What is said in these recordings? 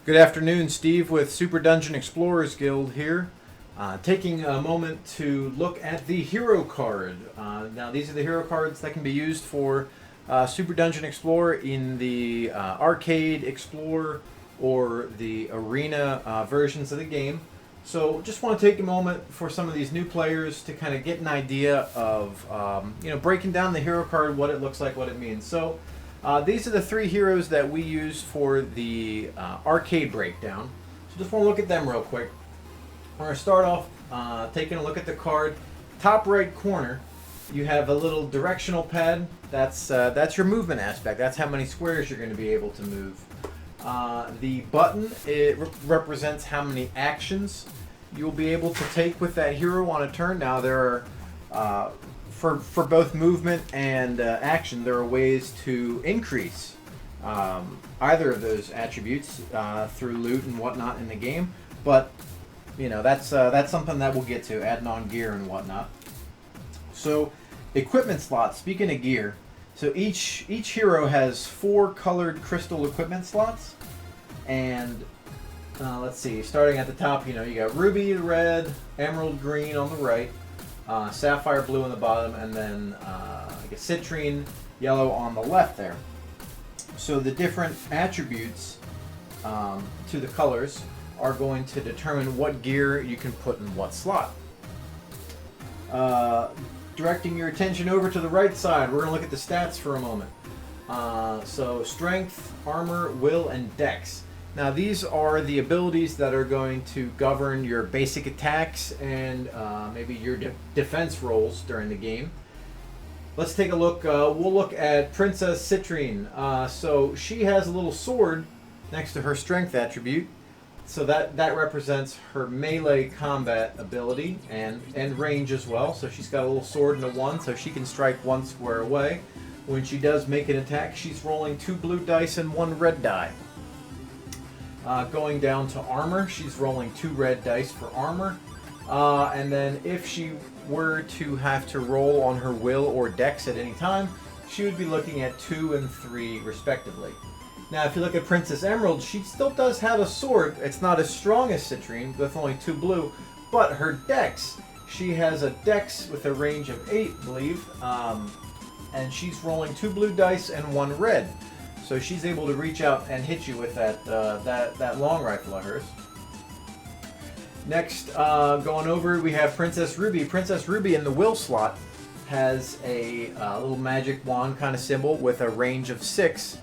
Good afternoon, Steve with Super Dungeon Explorers Guild here. Taking a moment to look at the hero card. Now these are the hero cards that can be used for Super Dungeon Explorer in the Arcade Explorer or the Arena versions of the game. So just want to take a moment for some of these new players to kind of get an idea of breaking down the hero card, what it looks like, what it means. So these are the three heroes that we use for the arcade breakdown. So just want to look at them real quick. We're going to start off taking a look at the card. Top right corner, you have a little directional pad. That's your movement aspect. That's how many squares you're going to be able to move. The button, it represents how many actions you'll be able to take with that hero on a turn. Now there are, for both movement and action, there are ways to increase either of those attributes through loot and whatnot in the game. But that's something that we'll get to, adding on gear and whatnot. So equipment slots, speaking of gear, so each hero has 4 colored crystal equipment slots, and let's see, starting at the top, you got ruby red, emerald green on the right, sapphire blue on the bottom, and then I guess citrine yellow on the left there. So the different attributes to the colors are going to determine what gear you can put in what slot. Directing your attention over to the right side, we're going to look at the stats for a moment. So strength, armor, will, and dex. Now these are the abilities that are going to govern your basic attacks and maybe your defense rolls during the game. Let's take a look. We'll look at Princess Citrine. So she has a little sword next to her strength attribute. So that represents her melee combat ability and range as well. So she's got a little sword and a 1, so she can strike 1 square away. When she does make an attack, she's rolling 2 blue dice and 1 red die. Going down to armor, she's rolling 2 red dice for armor. And then if she were to have to roll on her will or dex at any time, she would be looking at 2 and 3 respectively. Now, if you look at Princess Emerald, she still does have a sword. It's not as strong as Citrine, with only 2 blue, but her dex, she has a dex with a range of 8, I believe, and she's rolling 2 blue dice and 1 red. So she's able to reach out and hit you with that long rifle of hers. Next, going over, we have Princess Ruby. Princess Ruby in the will slot has a little magic wand kind of symbol with a range of 6.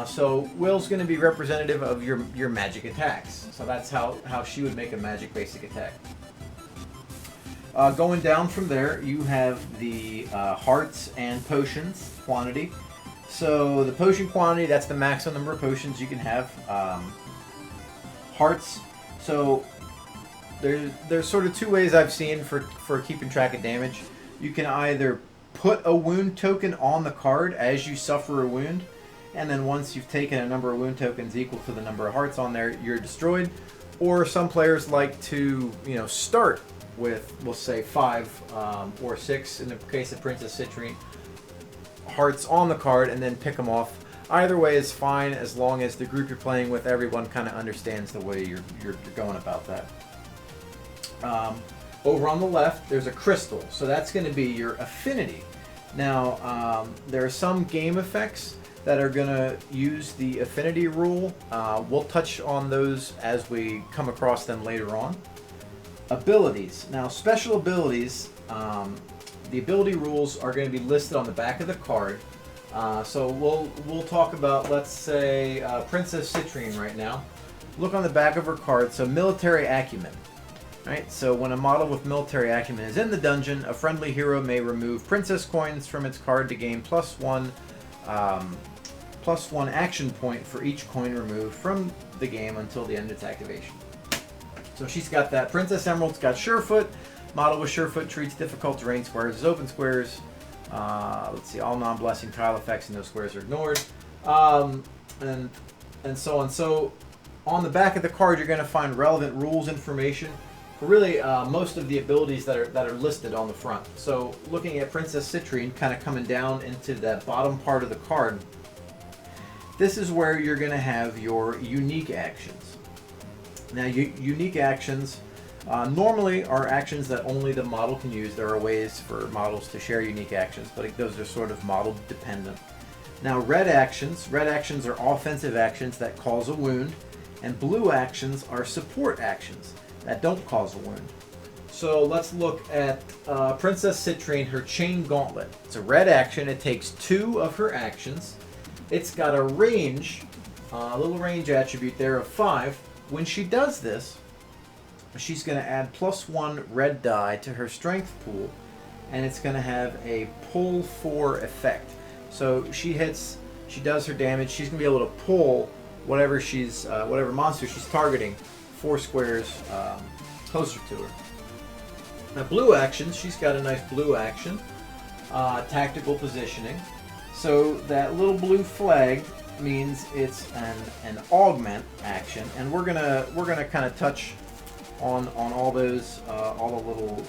So will's going to be representative of your magic attacks. So that's how she would make a magic basic attack. Going down from there, you have the hearts and potions quantity. So the potion quantity, that's the maximum number of potions you can have. Hearts, so there's sort of 2 ways I've seen for keeping track of damage. You can either put a wound token on the card as you suffer a wound, and then once you've taken a number of wound tokens equal to the number of hearts on there, you're destroyed. Or some players like to, start with, we'll say 5 or 6 in the case of Princess Citrine, hearts on the card, and then pick them off. Either way is fine as long as the group you're playing with, everyone kind of understands the way you're going about that. Over on the left, there's a crystal, so that's going to be your affinity. Now, there are some game effects that are going to use the affinity rule. We'll touch on those as we come across them later on. Abilities. Now, special abilities, the ability rules are going to be listed on the back of the card. So we'll talk about, let's say, Princess Citrine right now. Look on the back of her card. So military acumen. Right? So when a model with military acumen is in the dungeon, a friendly hero may remove princess coins from its card to gain +1 action point for each coin removed from the game until the end of its activation. So she's got that. Princess Emerald's got Surefoot. Model with Surefoot treats difficult terrain squares as open squares. Let's see, all non-blessing tile effects in those squares are ignored. And so on. So on the back of the card, you're going to find relevant rules information for really most of the abilities that are listed on the front. So looking at Princess Citrine, kind of coming down into that bottom part of the card, this is where you're going to have your unique actions. Now, unique actions normally are actions that only the model can use. There are ways for models to share unique actions, but those are sort of model dependent. Now, red actions are offensive actions that cause a wound, and blue actions are support actions that don't cause a wound. So let's look at Princess Citrine, her Chain Gauntlet. It's a red action. It takes 2 of her actions. It's got a range, a little range attribute there of 5. When she does this, she's going to add +1 red die to her strength pool, and it's going to have a pull 4 effect. So she does her damage. She's going to be able to pull whatever monster she's targeting 4 squares closer to her. Now, blue actions, she's got a nice blue action, tactical positioning. So that little blue flag means it's an augment action, and we're gonna kind of touch on all those all the little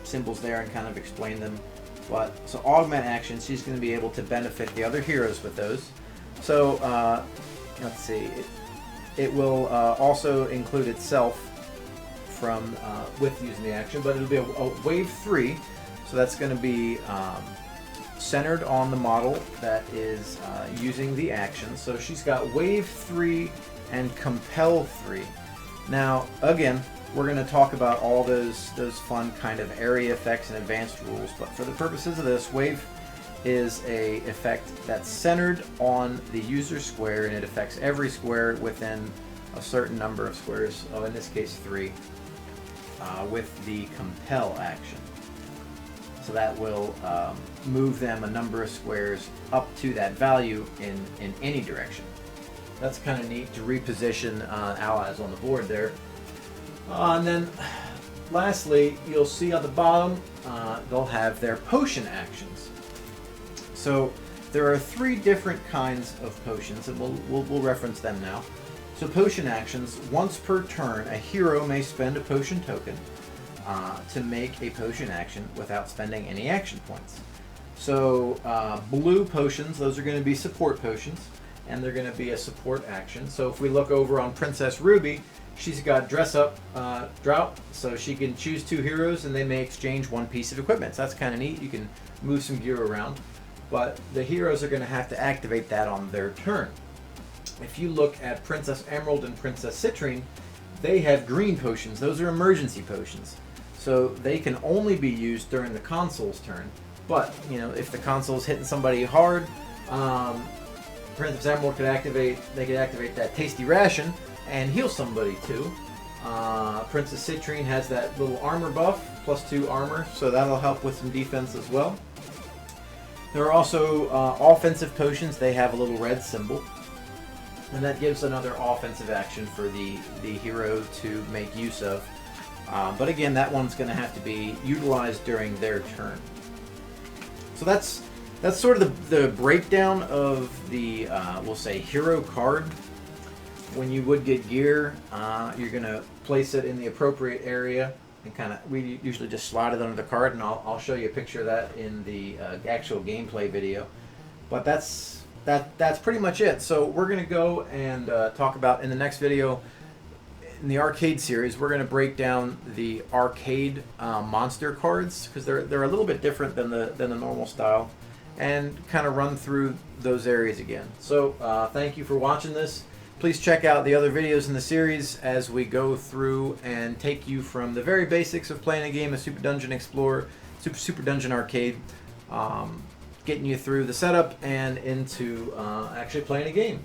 symbols there and kind of explain them. But so augment actions, she's going to be able to benefit the other heroes with those. So let's see, it will also include itself from with using the action, but it'll be a wave 3, so that's going to be centered on the model that is using the action. So she's got wave 3 and compel 3. Now, again, we're going to talk about all those fun kind of area effects and advanced rules, but for the purposes of this, wave is a effect that's centered on the user square, and it affects every square within a certain number of squares, in this case 3, with the compel action. So that will move them a number of squares up to that value in any direction. That's kind of neat to reposition allies on the board there. And then lastly, you'll see on the bottom they'll have their potion actions. So there are 3 different kinds of potions, and we'll reference them now. So potion actions, once per turn, a hero may spend a potion token to make a potion action without spending any action points. So blue potions, those are going to be support potions, and they're going to be a support action. So if we look over on Princess Ruby, she's got Dress Up Drought, so she can choose 2 heroes and they may exchange 1 piece of equipment. So that's kind of neat. You can move some gear around, but the heroes are going to have to activate that on their turn. If you look at Princess Emerald and Princess Citrine, they have green potions. Those are emergency potions. So they can only be used during the console's turn. But, you know, if the console's hitting somebody hard, Princess Emerald could activate that Tasty Ration and heal somebody too. Princess Citrine has that little armor buff, +2 armor, so that'll help with some defense as well. There are also offensive potions. They have a little red symbol, and that gives another offensive action for the hero to make use of. But again, that one's going to have to be utilized during their turn. So that's sort of the breakdown of the, we'll say, hero card. When you would get gear, you're going to place it in the appropriate area and we usually just slide it under the card, and I'll show you a picture of that in the actual gameplay video. But that's pretty much it. So we're going to go and talk about in the next video, in the arcade series, we're going to break down the arcade monster cards, because they're a little bit different than the normal style, and kind of run through those areas again. So thank you for watching this. Please check out the other videos in the series as we go through and take you from the very basics of playing a game of Super Dungeon Explorer, Super Dungeon Arcade, getting you through the setup and into actually playing a game.